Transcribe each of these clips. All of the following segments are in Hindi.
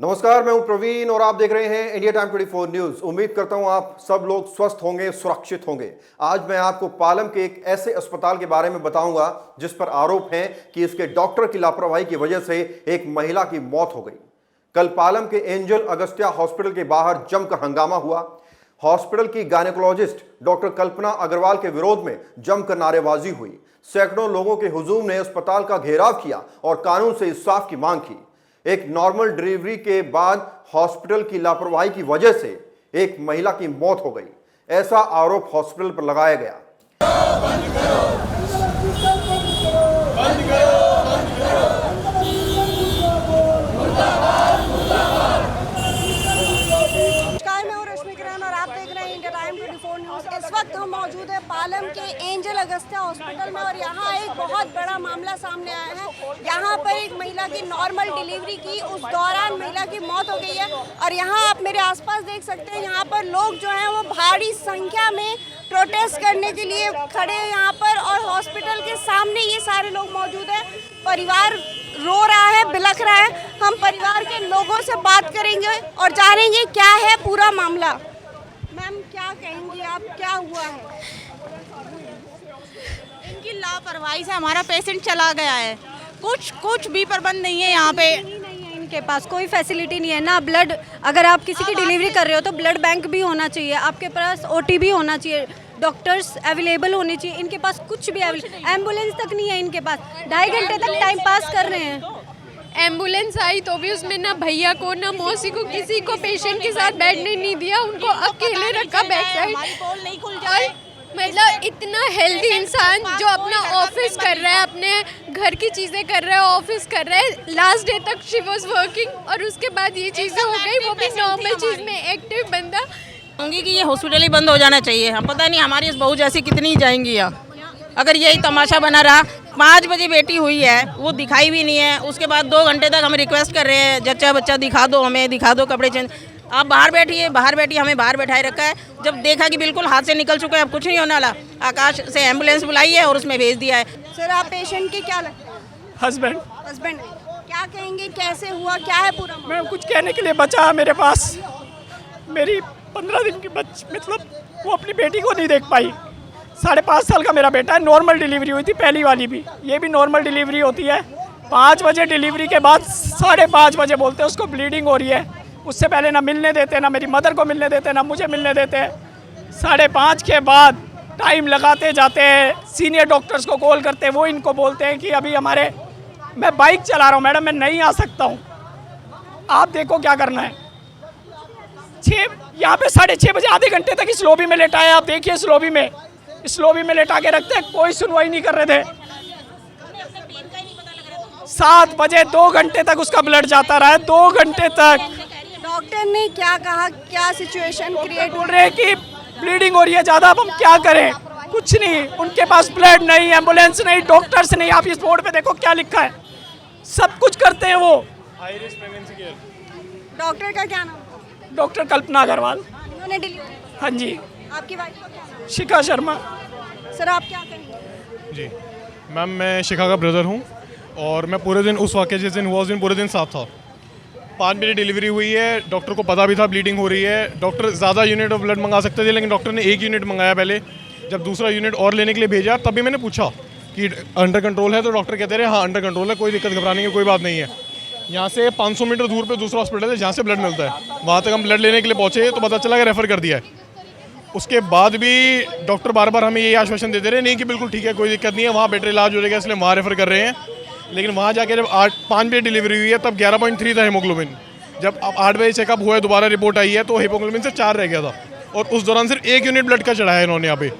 नमस्कार, मैं हूं प्रवीण और आप देख रहे हैं इंडिया टाइम 24 न्यूज। उम्मीद करता हूं आप सब लोग स्वस्थ होंगे, सुरक्षित होंगे। आज मैं आपको पालम के एक ऐसे अस्पताल के बारे में बताऊंगा जिस पर आरोप है कि इसके डॉक्टर की लापरवाही की वजह से एक महिला की मौत हो गई। कल पालम के एंजल अगस्त्या हॉस्पिटल के बाहर जमकर हंगामा हुआ। हॉस्पिटल की गायनेकोलॉजिस्ट डॉक्टर कल्पना अग्रवाल के विरोध में जमकर नारेबाजी हुई। सैकड़ों लोगों के हुजूम ने अस्पताल का घेराव किया और कानून से इंसाफ की मांग की। एक नॉर्मल डिलीवरी के बाद हॉस्पिटल की लापरवाही की वजह से एक महिला की मौत हो गई, ऐसा आरोप हॉस्पिटल पर लगाया गया। बंद करो, बंद करो, बंद करो। नमस्कार, मैं हूं रश्मि किरण और आप देख रहे हैं इंडिया टाइम 24 न्यूज। इस वक्त हम मौजूद है पालम के एंजल अगस्त्या हॉस्पिटल में और यहाँ एक बहुत बड़ा मामला सामने आया है। यहाँ पर एक महिला की नॉर्मल डिलीवरी की, उस दौरान महिला की मौत हो गई है। और यहाँ आप मेरे आसपास देख सकते हैं, यहाँ पर लोग जो हैं वो भारी संख्या में प्रोटेस्ट करने के लिए खड़े हैं यहाँ पर। और हॉस्पिटल के सामने ये सारे लोग मौजूद हैं। परिवार रो रहा है, बिलख रहा है। हम परिवार के लोगों से बात करेंगे और जानेंगे क्या है पूरा मामला। मैम, क्या कहेंगी आप, क्या हुआ है? इनकी लापरवाही से हमारा पेशेंट चला गया है। कुछ भी प्रबंध नहीं है यहाँ पे। नहीं है इनके पास, कोई फैसिलिटी नहीं है ना। ब्लड, अगर आप किसी की डिलीवरी कर रहे हो तो ब्लड बैंक भी होना चाहिए, आपके पास ओटी भी होना चाहिए, डॉक्टर्स अवेलेबल होने चाहिए। इनके पास कुछ भी एम्बुलेंस तक नहीं है इनके पास। 2.5 घंटे तक टाइम पास कर रहे हैं। एम्बुलेंस आई तो भी उसमें ना भैया को ना मौसी को किसी को पेशेंट के साथ बैठने नहीं दिया, उनको अकेले रखा बैक साइड। नहीं खुल जाए। मतलब इतना हेल्दी इंसान जो अपना ऑफिस कर रहा है, अपने घर की चीज़ें कर रहा है, ऑफिस कर रहा है, लास्ट डे तक शी वाज वर्किंग और उसके बाद ये चीज़ें हो गई। वो भी नॉर्मल चीज़ में एक्टिव बंदा। कहूँगी कि ये हॉस्पिटल ही बंद हो जाना चाहिए। हम पता नहीं हमारी इस बहू जैसी कितनी जाएंगी यहाँ। अगर यही तमाशा बना रहा, 5 बजे बेटी हुई है, वो दिखाई भी नहीं है। उसके बाद 2 घंटे तक हम रिक्वेस्ट कर रहे हैं, जच्चा बच्चा दिखा दो, हमें दिखा दो, कपड़े चेंज। आप बाहर बैठिए, बाहर बैठिए, हमें बाहर बैठाए रखा है। जब देखा कि बिल्कुल हाथ से निकल चुका है, अब कुछ नहीं होने वाला, आकाश से एम्बुलेंस बुलाई है और उसमें भेज दिया है। सर, आप पेशेंट के क्या लगता है? हस्बैंड। हस्बैंड। क्या कहेंगे, कैसे हुआ, क्या है पूरा मामला? मैं कुछ कहने के लिए बचा मेरे पास। मेरी 15 दिन की मतलब वो अपनी बेटी को नहीं देख पाई। 5.5 साल का मेरा बेटा है। नॉर्मल डिलीवरी हुई थी, पहली वाली भी। ये भी नॉर्मल डिलीवरी होती है। 5 बजे डिलीवरी के बाद 5:30 बजे बोलते हैं उसको ब्लीडिंग हो रही है। उससे पहले ना मिलने देते, ना मेरी मदर को मिलने देते, ना मुझे मिलने देते। 5:30 के बाद टाइम लगाते जाते हैं। सीनियर डॉक्टर्स को कॉल करते हैं, वो इनको बोलते हैं कि अभी मैं बाइक चला रहा हूँ मैडम, मैं नहीं आ सकता हूँ, आप देखो क्या करना है। यहाँ पे 6:30 बजे आधे घंटे तक इस लॉबी में लेटा है। आप देखिए इस लॉबी में लेटा के रखते हैं, कोई सुनवाई नहीं कर रहे थे। 7 बजे 2 घंटे तक उसका ब्लड जाता रहा है, 2 घंटे तक। डॉक्टर ने क्या कहा, क्या सिचुएशन क्रिएट हो बोल रहे हैं कि ब्लीडिंग हो रही है ज़्यादा, अब हम क्या करें? कुछ नहीं, उनके पास ब्लड नहीं, एम्बुलेंस नहीं, डॉक्टर्स नहीं। आप इस बोर्ड पे देखो क्या लिखा है, सब कुछ करते हैं वो। High risk pregnancy care. Doctor का क्या नाम? डॉक्टर कल्पना अग्रवाल। उन्होंने डिलीवरी? हाँ जी। आपकी वाइफ का क्या नाम? शिखा शर्मा। सर, आप क्या कहेंगे? जी मैम, मैं शिखा का ब्रदर हूँ और मैं पूरे दिन उस वाक़े जिस दिन हुआ उस दिन पूरे दिन साथ था। 5 बजे डिलीवरी हुई है, डॉक्टर को पता भी था ब्लीडिंग हो रही है। डॉक्टर ज़्यादा यूनिट ऑफ ब्लड मंगा सकते थे, लेकिन डॉक्टर ने 1 यूनिट मंगाया पहले। जब दूसरा यूनिट और लेने के लिए भेजा तभी मैंने पूछा कि अंडर कंट्रोल है, तो डॉक्टर कहते रहे हाँ अंडर कंट्रोल है, कोई दिक्कत घबराने की कोई बात नहीं है। यहाँ से 500 मीटर दूर पे दूसरा हॉस्पिटल है जहाँ से ब्लड मिलता है, वहाँ तक हम ब्लड लेने के लिए पहुँचे तो पता चला कि रेफ़र कर दिया है। उसके बाद भी डॉक्टर बार बार हमें यही आश्वासन देते रहे नहीं कि बिल्कुल ठीक है, कोई दिक्कत नहीं है, वहाँ बेटर इलाज हो जाएगा, इसलिए वहाँ रेफ़र कर रहे हैं। लेकिन वहाँ जाके जब 5 बजे डिलीवरी हुई है तब 11.3 था हीमोग्लोबिन। जब अब 8 बजे चेकअप हुआ है, दोबारा रिपोर्ट आई है तो हीमोग्लोबिन से 4 रह गया था और उस दौरान सिर्फ 1 यूनिट ब्लड का चढ़ाया है इन्होंने यहाँ पे।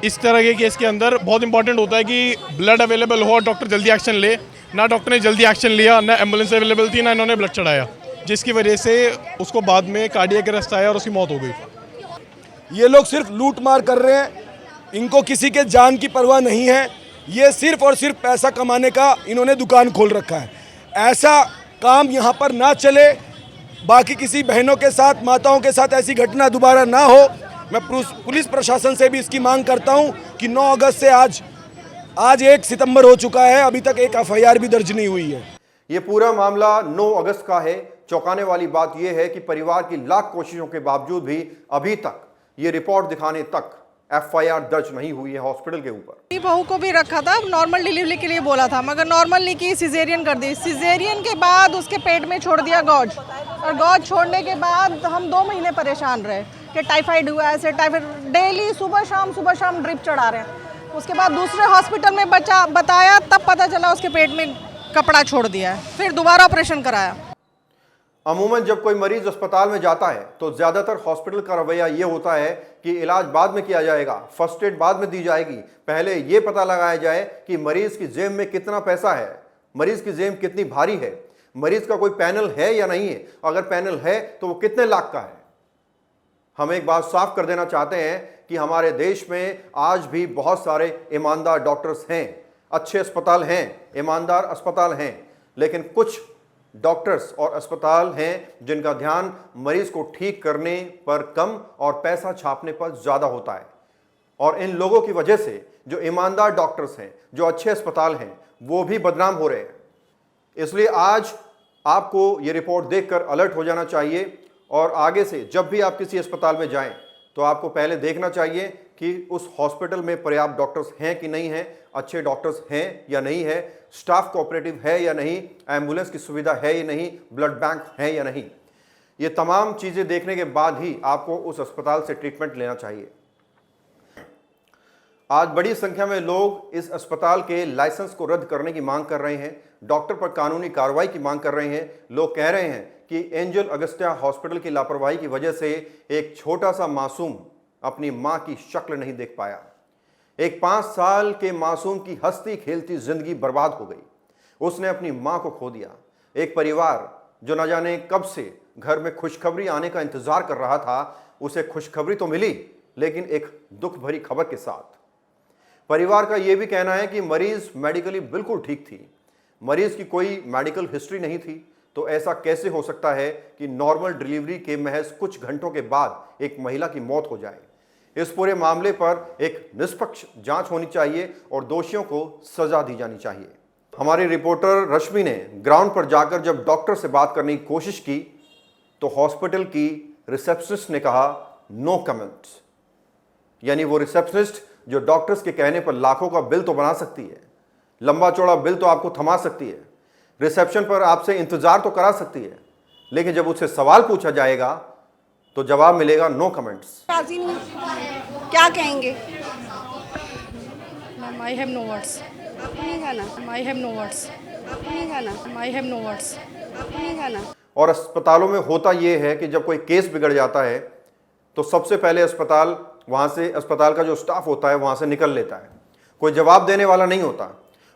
इस तरह के केस के अंदर बहुत इंपॉर्टेंट होता है कि ब्लड अवेलेबल हो और डॉक्टर जल्दी एक्शन ले। ना डॉक्टर ने जल्दी एक्शन लिया, ना एम्बुलेंस अवेलेबल थी, ना इन्होंने ब्लड चढ़ाया, जिसकी वजह से उसको बाद में कार्डियक अरेस्ट आया और उसकी मौत हो गई। ये लोग सिर्फ लूट मार कर रहे हैं, इनको किसी के जान की परवाह नहीं है। ये सिर्फ और सिर्फ पैसा कमाने का इन्होंने दुकान खोल रखा है। ऐसा काम यहाँ पर ना चले, बाकी किसी बहनों के साथ, माताओं के साथ ऐसी घटना दोबारा ना हो। मैं पुलिस प्रशासन से भी इसकी मांग करता हूँ कि 9 अगस्त से आज 1 सितंबर हो चुका है, अभी तक एक FIR भी दर्ज नहीं हुई है। ये पूरा मामला 9 अगस्त का है। चौंकाने वाली बात यह है कि परिवार की लाख कोशिशों के बावजूद भी अभी तक ये रिपोर्ट दिखाने तक एफआईआर दर्ज नहीं हुई है हॉस्पिटल के ऊपर। बहू को भी रखा था, नॉर्मल डिलीवरी के लिए बोला था, मगर नॉर्मल नहीं की, सिजेरियन कर दी। सिजेरियन के बाद उसके पेट में छोड़ दिया गॉज, और गॉज छोड़ने के बाद हम 2 महीने परेशान रहे कि टाइफाइड हुआ, ऐसे टाइफाइड डेली सुबह शाम ड्रिप चढ़ा रहे हैं। उसके बाद दूसरे हॉस्पिटल में बताया, तब पता चला उसके पेट में कपड़ा छोड़ दिया है, फिर दोबारा ऑपरेशन कराया। अमूमन जब कोई मरीज अस्पताल में जाता है तो ज्यादातर हॉस्पिटल का रवैया ये होता है कि इलाज बाद में किया जाएगा, फर्स्ट एड बाद में दी जाएगी, पहले ये पता लगाया जाए कि मरीज की जेब में कितना पैसा है, मरीज की जेब कितनी भारी है, मरीज का कोई पैनल है या नहीं है, अगर पैनल है तो वो कितने लाख का है। हम एक बात साफ कर देना चाहते हैं कि हमारे देश में आज भी बहुत सारे ईमानदार डॉक्टर्स हैं, अच्छे अस्पताल हैं, ईमानदार अस्पताल हैं, लेकिन कुछ डॉक्टर्स और अस्पताल हैं जिनका ध्यान मरीज को ठीक करने पर कम और पैसा छापने पर ज़्यादा होता है। और इन लोगों की वजह से जो ईमानदार डॉक्टर्स हैं, जो अच्छे अस्पताल हैं, वो भी बदनाम हो रहे हैं। इसलिए आज आपको ये रिपोर्ट देखकर अलर्ट हो जाना चाहिए और आगे से जब भी आप किसी अस्पताल में जाएं तो आपको पहले देखना चाहिए कि उस हॉस्पिटल में पर्याप्त डॉक्टर्स हैं कि नहीं हैं, अच्छे डॉक्टर्स हैं या नहीं है, स्टाफ कोऑपरेटिव है या नहीं, एम्बुलेंस की सुविधा है या नहीं, ब्लड बैंक है या नहीं। ये तमाम चीज़ें देखने के बाद ही आपको उस अस्पताल से ट्रीटमेंट लेना चाहिए। आज बड़ी संख्या में लोग इस अस्पताल के लाइसेंस को रद्द करने की मांग कर रहे हैं, डॉक्टर पर कानूनी कार्रवाई की मांग कर रहे हैं। लोग कह रहे हैं कि एंजल अगस्त्या हॉस्पिटल की लापरवाही की वजह से एक छोटा सा मासूम अपनी मां की शक्ल नहीं देख पाया। एक 5 साल के मासूम की हंसती खेलती जिंदगी बर्बाद हो गई, उसने अपनी मां को खो दिया। एक परिवार जो न जाने कब से घर में खुशखबरी आने का इंतजार कर रहा था, उसे खुशखबरी तो मिली लेकिन एक दुख भरी खबर के साथ। परिवार का यह भी कहना है कि मरीज मेडिकली बिल्कुल ठीक थी, मरीज की कोई मेडिकल हिस्ट्री नहीं थी, तो ऐसा कैसे हो सकता है कि नॉर्मल डिलीवरी के महज कुछ घंटों के बाद एक महिला की मौत हो जाए। इस पूरे मामले पर एक निष्पक्ष जांच होनी चाहिए और दोषियों को सजा दी जानी चाहिए। हमारी रिपोर्टर रश्मि ने ग्राउंड पर जाकर जब डॉक्टर से बात करने की कोशिश की तो हॉस्पिटल की रिसेप्शनिस्ट ने कहा नो कमेंट्स। यानी वो रिसेप्शनिस्ट जो डॉक्टर्स के कहने पर लाखों का बिल तो बना सकती है, लंबा चौड़ा बिल तो आपको थमा सकती है, रिसेप्शन पर आपसे इंतजार तो करा सकती है, लेकिन जब उससे सवाल पूछा जाएगा तो जवाब मिलेगा नो कमेंट्स। क्या कहेंगे? Ma'am I have no words. नहीं खाना, आई हैव नो वर्ड्स। नहीं खाना, आई हैव नो वर्ड्स। नहीं खाना। और अस्पतालों में होता यह है कि जब कोई केस बिगड़ जाता है तो सबसे पहले अस्पताल वहाँ से, अस्पताल का जो स्टाफ होता है वहाँ से निकल लेता है, कोई जवाब देने वाला नहीं होता।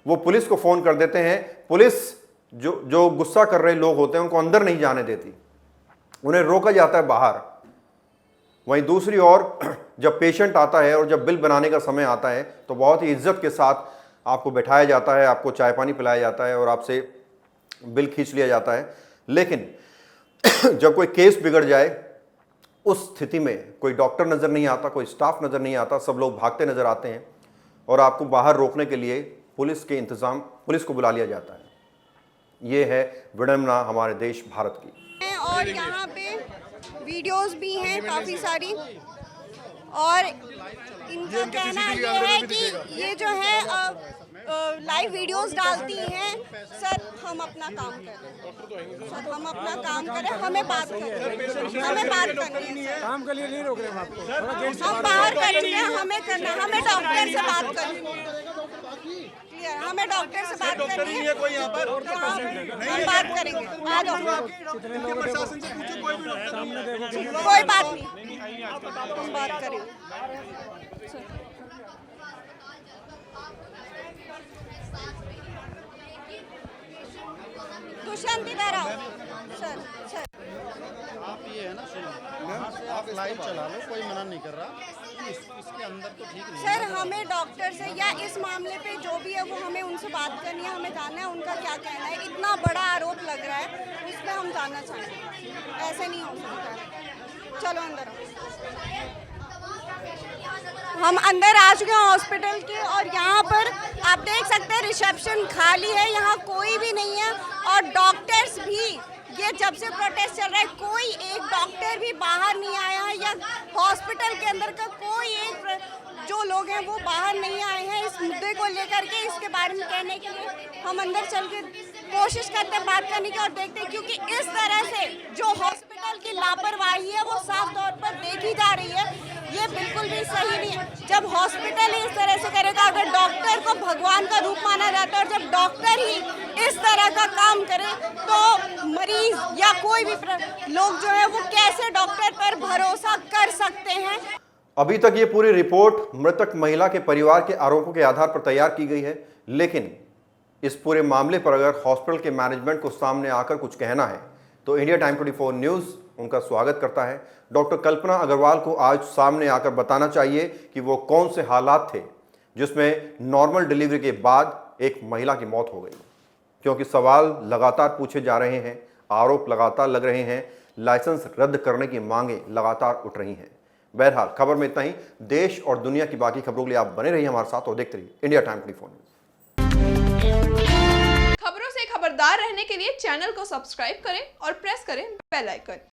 वो पुलिस को फ़ोन कर देते हैं, पुलिस जो गुस्सा कर रहे लोग होते हैं उनको अंदर नहीं जाने देती, उन्हें रोका जाता है बाहर। वहीं दूसरी ओर जब पेशेंट आता है और जब बिल बनाने का समय आता है तो बहुत ही इज्जत के साथ आपको बैठाया जाता है, आपको चाय पानी पिलाया जाता है और आपसे बिल खींच लिया जाता है। लेकिन जब कोई केस बिगड़ जाए उस स्थिति में कोई डॉक्टर नज़र नहीं आता, कोई स्टाफ नज़र नहीं आता, सब लोग भागते नज़र आते हैं और आपको बाहर रोकने के लिए पुलिस को बुला लिया जाता है। ये है विडंबना हमारे देश भारत की। और यहाँ पे वीडियोस भी हैं काफ़ी सारी, और इनका कहना ये है कि ये जो है लाइव वीडियोस डालती हैं। सर हम अपना काम करें, सर हम अपना काम करें, हमें बात करनी है, हमें बात करनी है। काम के लिए नहीं रोक रहे हम आपको, हम बाहर करेंगे, हमें करना, हमें डॉक्टर से बात करनी है, हमें डॉक्टर से बात करनी है। कोई यहाँ पर हम बात करेंगे, आ जाओ, प्रशासन से पूछो, कोई बात नहीं, हम बात करेंगे। दुष्यंत इधर आओ। सर आप ये है ना, सुनो आप लाइव चला लो, कोई मना नहीं कर रहा, इसके अंदर तो ठीक नहीं। सर हमें डॉक्टर से या इस मामले पे जो भी है वो हमें उनसे बात करनी है, हमें जानना है उनका क्या कहना है। इतना बड़ा आरोप लग रहा है, उसमें हम जानना चाहेंगे, ऐसे नहीं हो सकता है। चलो अंदर आओ। हम अंदर आ चुके हैं हॉस्पिटल के और यहाँ पर आप देख सकते हैं रिसेप्शन खाली है, यहाँ कोई भी नहीं है और डॉक्टर्स भी ये जब से अंदर का कोई एक जो लोग हैं वो बाहर नहीं आए हैं इस मुद्दे को लेकर के, इसके बारे में कहने के लिए। हम अंदर चल के कोशिश करते हैं बात करने की और देखते हैं, क्योंकि इस तरह से जो हॉस्पिटल की लापरवाही है वो साफ तौर पर देखी जा रही है। ये बिल्कुल भी सही नहीं है। जब हॉस्पिटल ही इस तरह से करेगा, अगर डॉक्टर को भगवान का रूप माना जाता है और जब डॉक्टर ही इस तरह का काम करे तो मरीज या कोई भी लोग जो है वो कैसे डॉक्टर पर भरोसा कर सकते हैं। अभी तक ये पूरी रिपोर्ट मृतक महिला के परिवार के आरोपों के आधार पर तैयार की गई है, लेकिन इस पूरे मामले पर अगर हॉस्पिटल के मैनेजमेंट को सामने आकर कुछ कहना है तो इंडिया टाइम 24 न्यूज़ उनका स्वागत करता है। डॉक्टर कल्पना अग्रवाल को आज सामने आकर बताना चाहिए कि वो कौन से हालात थे जिसमें नॉर्मल डिलीवरी के बाद एक महिला की मौत हो गई, क्योंकि सवाल लगातार पूछे जा रहे हैं, आरोप लगातार लग रहे हैं, लाइसेंस रद्द करने की मांगें लगातार उठ रही हैं। बहरहाल खबर में इतना ही। देश और दुनिया की बाकी खबरों के लिए आप बने रहिए हमारे साथ और देखते रहिए इंडिया टाइम 24 न्यूज़। खबरों से खबरदार रहने के लिए चैनल को सब्सक्राइब करें और प्रेस करें बेल आइकन।